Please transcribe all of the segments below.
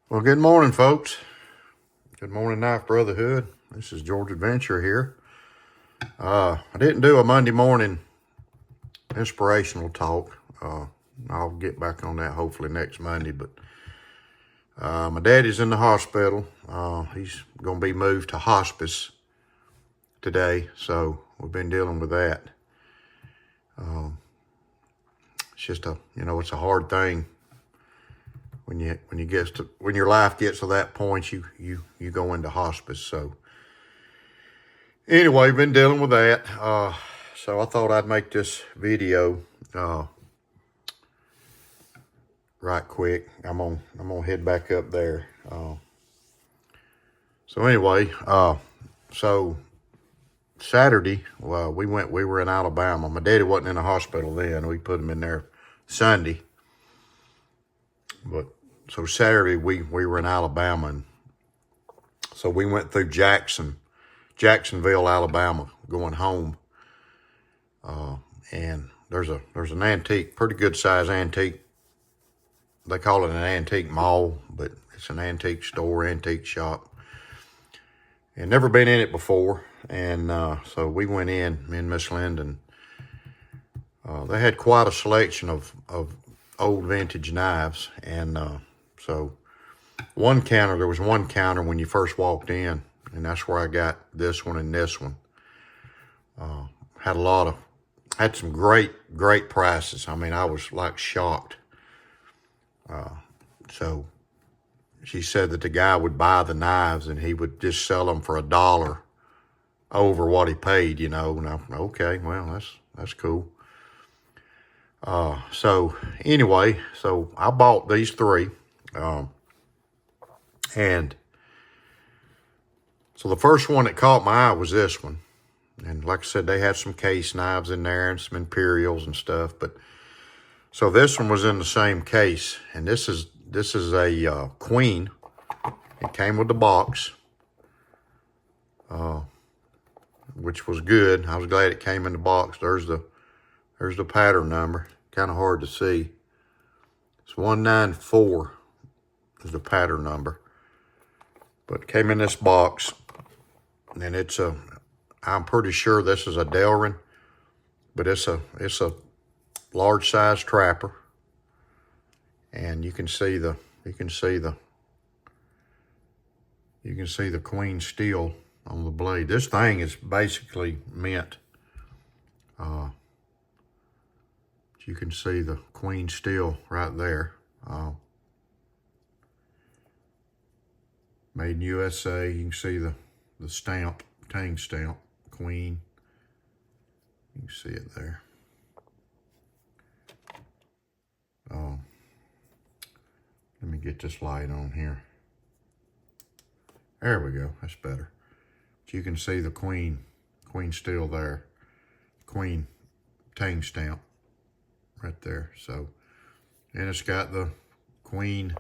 Well, good morning, folks. Good morning, Knife Brotherhood. This is George Adventure here. I didn't do a Monday morning inspirational talk. I'll get back on that hopefully next Monday. But my daddy's in the hospital. He's going to be moved to hospice today, so we've been dealing with that. It's just it's a hard thing. When your life gets to that point, you go into hospice. So anyway, been dealing with that. So I thought I'd make this video right quick. I'm gonna head back up there. So anyway, so Saturday, well, we were in Alabama. My daddy wasn't in the hospital then. We put him in there Sunday. But so Saturday we were in Alabama, and so we went through Jacksonville, Alabama, going home. And there's an antique, pretty good size antique. They call it an antique mall, but it's an antique store, antique shop. And never been in it before, and so we went in, me and Miss Linden. They had quite a selection of old vintage knives, and so there was one counter when you first walked in, and that's where I got this one and this one. Had some great prices. I mean, I was like shocked. So she said that the guy would buy the knives and he would just sell them for $1 over what he paid, And okay, well, that's cool. So anyway, so I bought these three. And so the first one that caught my eye was this one. And like I said, they had some case knives in there and some Imperials and stuff. But so this one was in the same case, and this is a Queen. It came with the box, which was good. I was glad it came in the box. There's the pattern number. Kind of hard to see. It's 194 is the pattern number. But it came in this box, and I'm pretty sure this is a Delrin, but it's a large size trapper, and you can see the Queen steel on the blade. This thing is basically mint. You can see the Queen steel right there. Made in USA. You can see the stamp, tang stamp, Queen. You can see it there. Let me get this light on here. There we go. That's better. But you can see the Queen steel there. Queen tang stamp right there. So, and it's got the Queen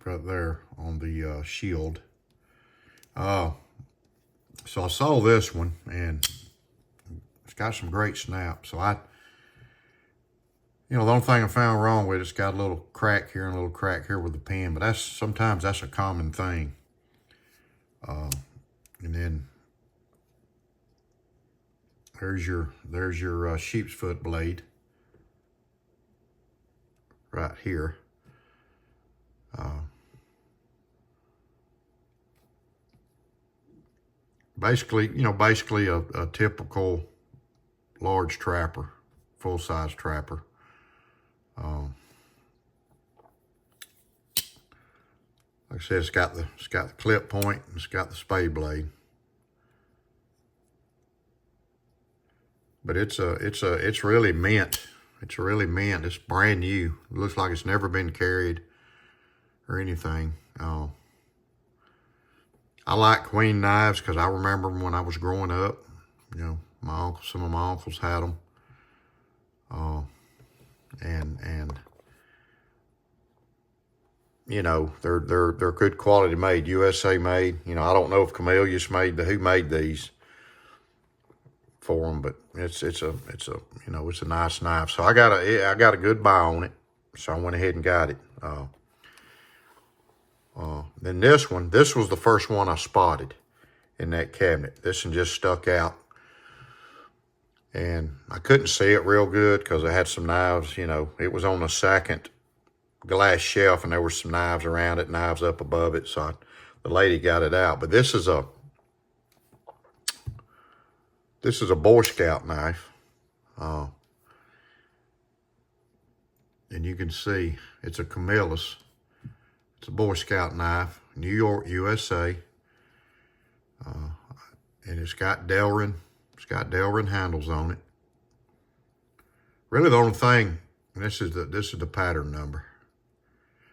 right there on the shield. So I saw this one, and it's got some great snap. So the only thing I found wrong with it's got a little crack here and a little crack here with the pen, but sometimes that's a common thing. And then there's your sheep's foot blade right here. Basically a typical large trapper, full-size trapper. Like I said, it's got the clip point, and it's got the spade blade. But it's really mint. It's really mint. It's brand new. It looks like it's never been carried or anything. I like Queen knives because I remember when I was growing up. Some of my uncles had them. And they're good quality made, USA made. I don't know if Camillus who made these. for them, but it's a you know, it's a nice knife. So I got a good buy on it, so I went ahead and got it. Then this was the first one I spotted in that cabinet. This one just stuck out, and I couldn't see it real good because I had some knives. You know, it was on the second glass shelf, and there were some knives around it, knives up above it. So the lady got it out. But this is a Boy Scout knife. And you can see it's a Camillus. It's a Boy Scout knife, New York, USA. And it's got Delrin handles on it. Really the only thing, this is the pattern number.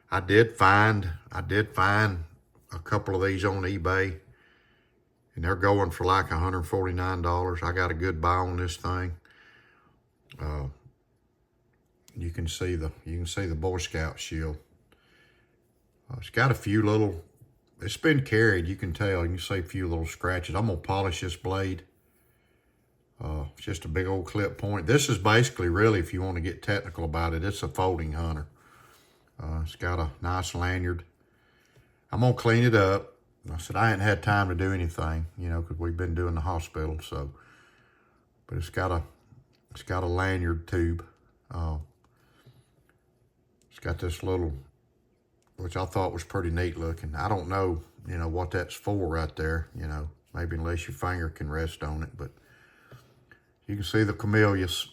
I did find a couple of these on eBay, and they're going for like $149. I got a good buy on this thing. You can see the Boy Scout shield. It's got a few little, it's been carried, you can tell. You can see a few little scratches. I'm gonna polish this blade. It's just a big old clip point. This is basically, really, if you want to get technical about it, it's a folding hunter. It's got a nice lanyard. I'm gonna clean it up. I said I hadn't had time to do anything, you know, because we've been doing the hospital. So, but it's got a lanyard tube. It's got this little, which I thought was pretty neat looking. I don't know, you know, what that's for right there. You know, maybe unless your finger can rest on it, but you can see the Camillus,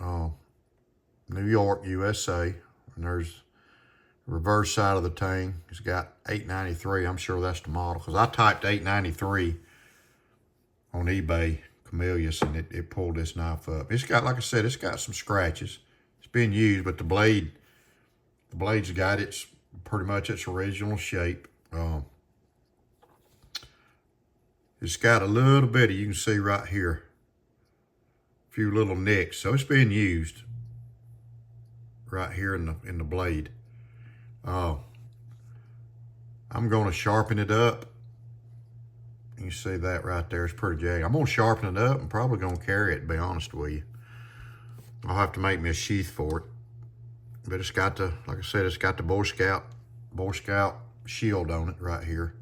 New York, USA, and there's the reverse side of the tang. It's got 893. I'm sure that's the model, because I typed 893 on eBay, Camillus, and it pulled this knife up. It's got, like I said, it's got some scratches. It's been used, but the blade's got pretty much its original shape. It's got a little bit of, you can see right here, a few little nicks. So it's being used right here in the blade. I'm going to sharpen it up. You see that right there. It's pretty jagged. I'm going to sharpen it up and probably going to carry it, to be honest with you. I'll have to make me a sheath for it. But it's got the, like I said, it's got the Boy Scout shield on it right here.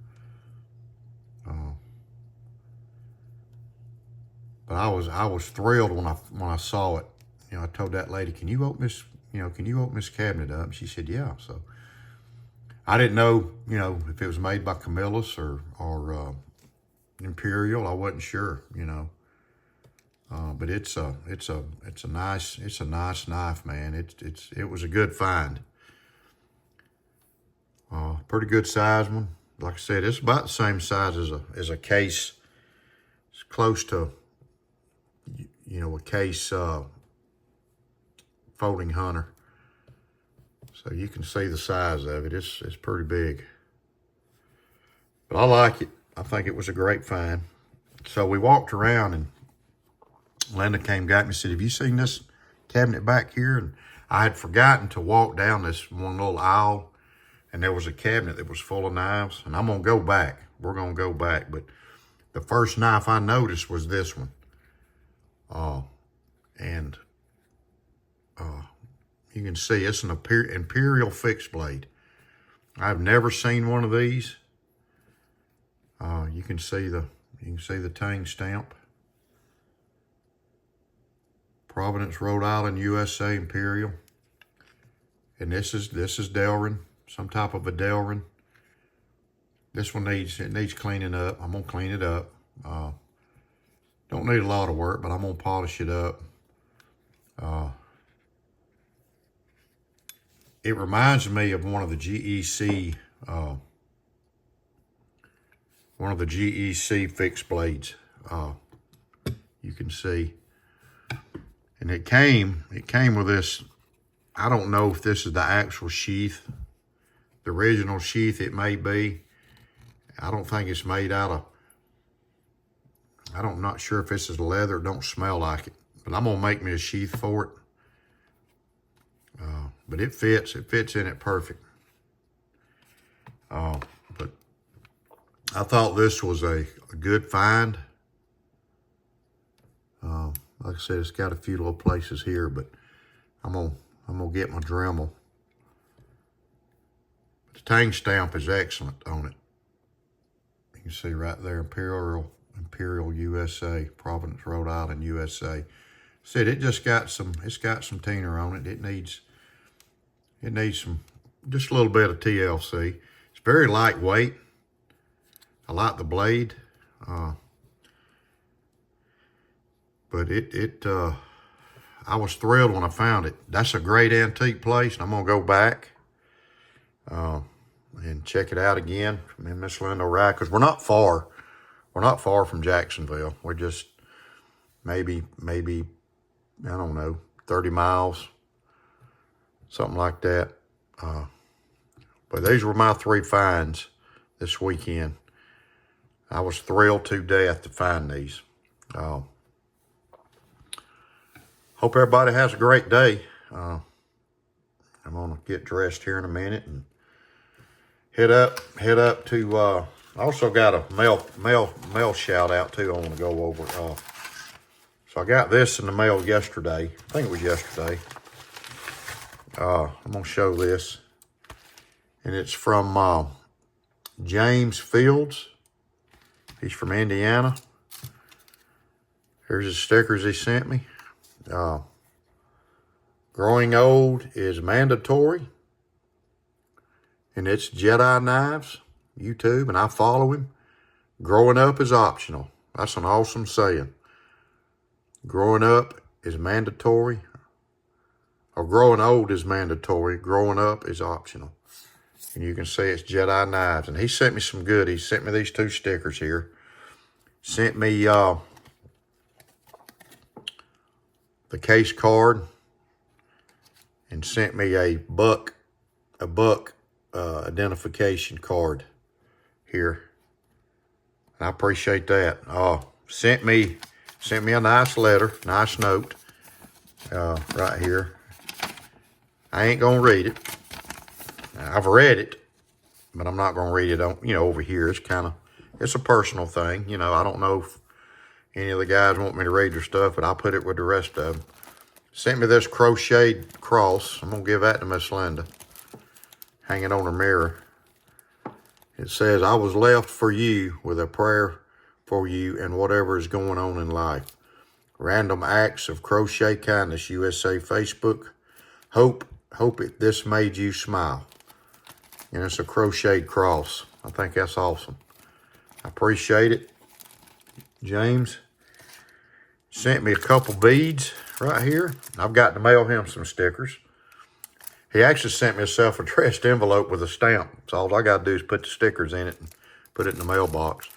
But I was thrilled when I saw it. You know, I told that lady, "Can you open this? You know, can you open this cabinet up?" And she said, "Yeah." So I didn't know, you know, if it was made by Camillus or Imperial. I wasn't sure, you know. But it's a nice knife, man. It was a good find. Pretty good size one. Like I said, it's about the same size as a case. It's close to, you know, a case folding hunter. So you can see the size of it. It's pretty big. But I like it. I think it was a great find. So we walked around, and Linda came, got me, and said, "Have you seen this cabinet back here?" And I had forgotten to walk down this one little aisle, and there was a cabinet that was full of knives. And I'm going to go back. We're going to go back. But the first knife I noticed was this one. You can see it's an Imperial fixed blade. I've never seen one of these. You can see the tang stamp. Providence, Rhode Island, USA, Imperial. And this is Delrin, some type of a Delrin. This one needs cleaning up. I'm gonna clean it up. Don't need a lot of work, but I'm gonna polish it up. It reminds me of one of the GEC fixed blades. You can see, and it came with this. I don't know if this is the actual sheath, the original sheath. It may be. I don't think it's made out of. I'm not sure if this is leather. It don't smell like it, but I'm gonna make me a sheath for it. But it fits in it perfect. But I thought this was a good find. Like I said, it's got a few little places here, but I'm gonna get my Dremel. The tang stamp is excellent on it. You can see right there, Imperial USA, Providence, Rhode Island, USA. Said it just got some. It's got some thinner on it. It needs some, just a little bit of TLC. It's very lightweight. I like the blade, but I was thrilled when I found it. That's a great antique place, and I'm gonna go back and check it out again. Me and Miss Linda Rye, because we're not far. We're not far from Jacksonville. We're just maybe I don't know, 30 miles, something like that. But these were my 3 finds this weekend. I was thrilled to death to find these. Hope everybody has a great day. I'm gonna get dressed here in a minute and head up to. I also got a mail shout out too. I want to go over. So I got this in the mail yesterday. I think it was yesterday. I'm gonna show this, and it's from James Fields. He's from Indiana. Here's the stickers he sent me. Growing old is mandatory, and it's Jedi Knives, YouTube, and I follow him. Growing up is optional. That's an awesome saying. Growing up is mandatory, or growing old is mandatory. Growing up is optional. And you can see it's Jedi Knives. And he sent me some goodies. He sent me these 2 stickers here. Sent me the case card, and sent me a buck identification card here. And I appreciate that. Sent me a nice letter, nice note right here. I ain't gonna read it. I've read it, but I'm not gonna read it on, over here. It's a personal thing. I don't know if any of the guys want me to read their stuff, but I'll put it with the rest of them. Sent me this crocheted cross. I'm gonna give that to Miss Linda. Hang it on her mirror. It says, "I was left for you with a prayer for you and whatever is going on in life. Random Acts of Crochet Kindness, USA, Facebook. Hope this made you smile." And it's a crocheted cross. I think that's awesome. I appreciate it. James sent me a couple beads right here. I've got to mail him some stickers. He actually sent me a self-addressed envelope with a stamp. So all I got to do is put the stickers in it and put it in the mailbox.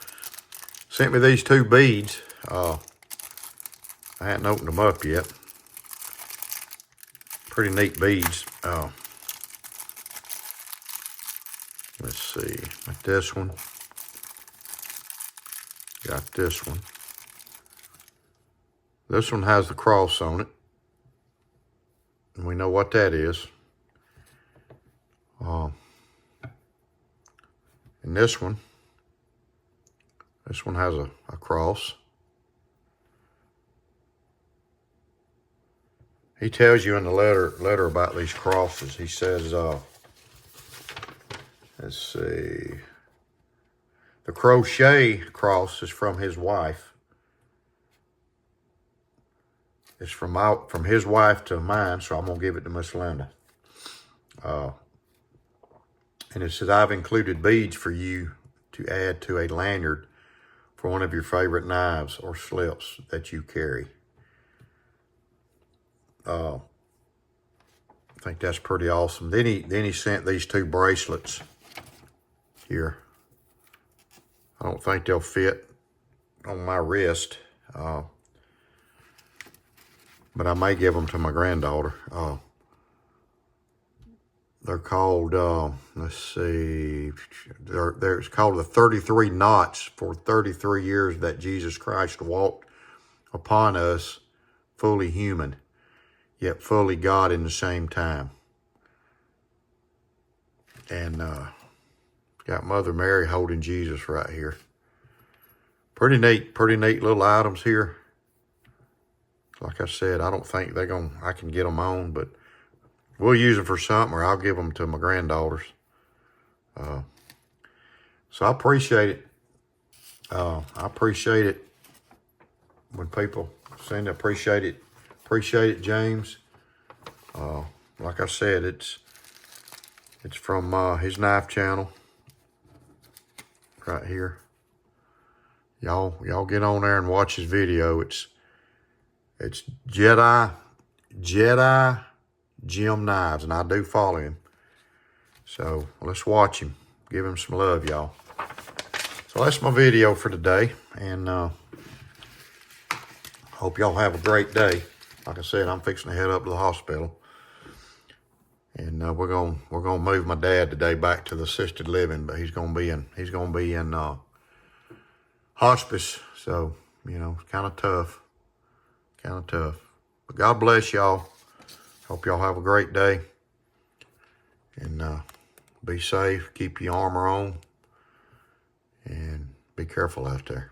Sent me these 2 beads. I hadn't opened them up yet. Pretty neat beads. Let's see. Got this one. Got this one. This one has the cross on it. And we know what that is. And this one has a cross. He tells you in the letter about these crosses. He says, let's see. The crochet cross is from his wife. It's from his wife to mine, so I'm going to give it to Miss Linda. And it says, "I've included beads for you to add to a lanyard for one of your favorite knives or slips that you carry." I think that's pretty awesome. Then he sent these 2 bracelets here. I don't think they'll fit on my wrist, but I may give them to my granddaughter. They're called, let's see, it's called the 33 knots for 33 years that Jesus Christ walked upon us, fully human, yet fully God in the same time. And got Mother Mary holding Jesus right here. Pretty neat little items here. Like I said, I don't think I can get them on, but we'll use them for something, or I'll give them to my granddaughters. So I appreciate it. I appreciate it when people send it. Appreciate it. Appreciate it, James. Like I said, it's from his knife channel right here. Y'all get on there and watch his video. It's Jedi Jim Knives, and I do follow him. So let's watch him. Give him some love, y'all. So that's my video for today, and hope y'all have a great day. Like I said, I'm fixing to head up to the hospital, and we're gonna move my dad today back to the assisted living, but he's gonna be in hospice. So it's kind of tough, But God bless y'all. Hope y'all have a great day, and be safe. Keep your armor on, and be careful out there.